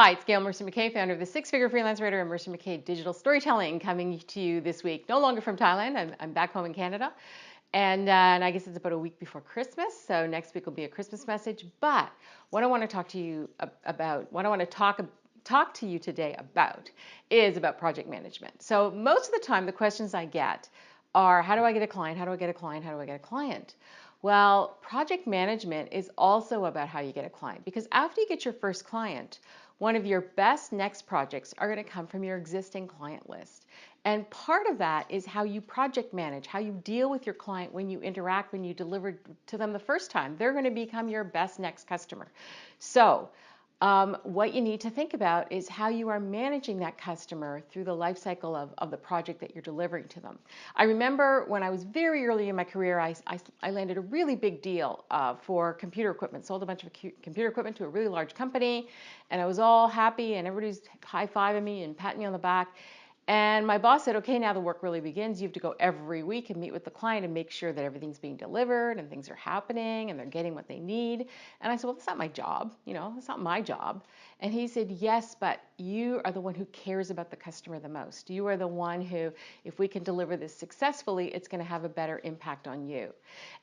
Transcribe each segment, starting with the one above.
Hi, it's Gail Mercer-MacKay, founder of the Six-Figure Freelance Writer and Mercer-MacKay Digital Storytelling, coming to you this week, no longer from Thailand. I'm back home in Canada. And I guess it's about a week before Christmas, so next week will be a Christmas message. But what I want to talk to you about, what I want to talk to you today about is about project management. So most of the time, the questions I get are, how do I get a client? How do I get a client? How do I get a client? Well, project management is also about how you get a client, because after you get your first client, one of your best next projects are going to come from your existing client list. And part of that is how you project manage, how you deal with your client when you interact, when you deliver to them the first time. They're going to become your best next customer. So what you need to think about is how you are managing that customer through the life cycle of the project that you're delivering to them. I remember when I was very early in my career, I landed a really big deal for computer equipment, sold a bunch of computer equipment to a really large company, and I was all happy and everybody's high-fiving me and patting me on the back. And my boss said, okay, now the work really begins. You have to go every week and meet with the client and make sure that everything's being delivered and things are happening and they're getting what they need. And I said, well, that's not my job. That's not my job. And he said, yes, but you are the one who cares about the customer the most. You are the one who, if we can deliver this successfully, it's going to have a better impact on you.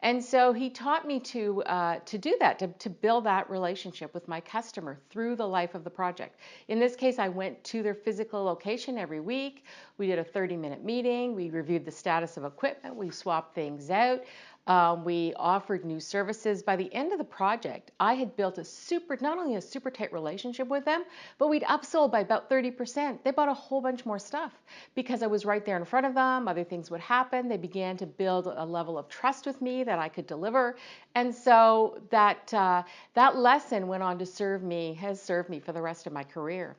And so he taught me to do that, to build that relationship with my customer through the life of the project. In this case, I went to their physical location every week. We did a 30-minute meeting. We reviewed the status of equipment. We swapped things out. We offered new services. By the end of the project, I had built not only a super tight relationship with them, but we'd upsold by about 30%. They bought a whole bunch more stuff because I was right there in front of them. Other things would happen. They began to build a level of trust with me that I could deliver. And so that lesson went on to has served me for the rest of my career.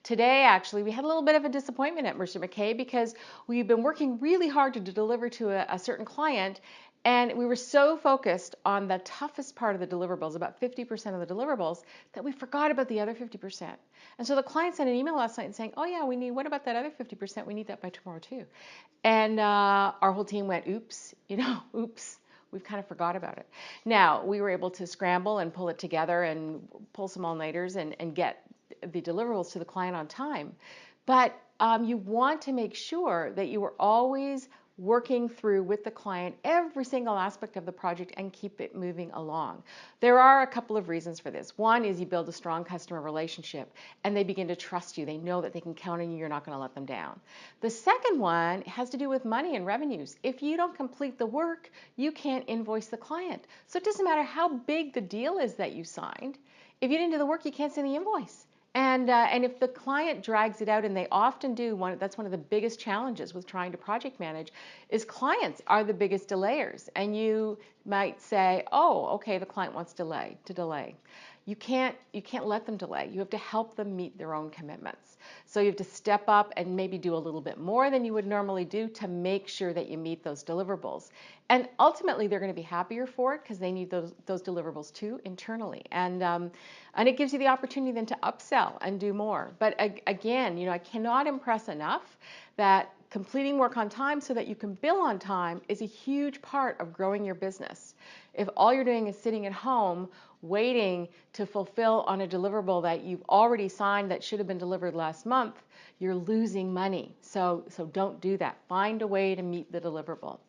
Today, actually, we had a little bit of a disappointment at Mercer-MacKay because we've been working really hard to deliver to a certain client. And we were so focused on the toughest part of the deliverables, about 50% of the deliverables, that we forgot about the other 50%. And so the client sent an email last night saying, oh yeah, what about that other 50%? We need that by tomorrow too. And our whole team went, oops, oops. We've kind of forgot about it. Now, we were able to scramble and pull it together and pull some all-nighters and get the deliverables to the client on time. But you want to make sure that you are always working through with the client every single aspect of the project and keep it moving along. There are a couple of reasons for this. One is you build a strong customer relationship and they begin to trust you. They know that they can count on you. You're not going to let them down. The second one has to do with money and revenues. If you don't complete the work, you can't invoice the client. So it doesn't matter how big the deal is that you signed. If you didn't do the work, you can't send the invoice. And if the client drags it out, and they often do, that's one of the biggest challenges with trying to project manage, is clients are the biggest delayers. And you might say, oh, okay, the client wants to delay. You can't let them delay. You have to help them meet their own commitments. So you have to step up and maybe do a little bit more than you would normally do to make sure that you meet those deliverables. And ultimately, they're going to be happier for it because they need those deliverables too internally. And it gives you the opportunity then to upsell and do more. But again, I cannot impress enough that completing work on time so that you can bill on time is a huge part of growing your business. If all you're doing is sitting at home waiting to fulfill on a deliverable that you've already signed that should have been delivered last month, you're losing money. So don't do that. Find a way to meet the deliverable.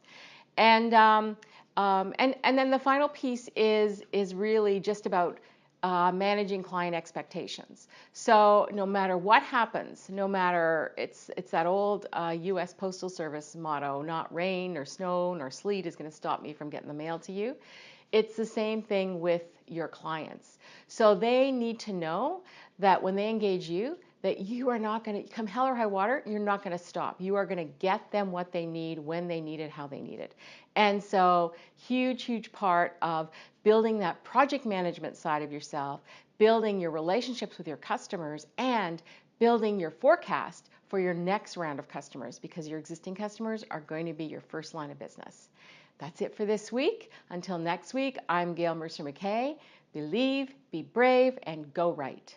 And then the final piece is really just about managing client expectations. So no matter what happens, no matter it's that old U.S. Postal Service motto, not rain nor snow nor sleet is going to stop me from getting the mail to you. It's the same thing with your clients. So they need to know that when they engage you, that you are not going to, come hell or high water, you're not going to stop. You are going to get them what they need, when they need it, how they need it. And so huge part of building that project management side of yourself, building your relationships with your customers, and building your forecast for your next round of customers, because your existing customers are going to be your first line of business. That's it for this week. Until next week, I'm Gail Mercer-MacKay. Believe, be brave, and go right.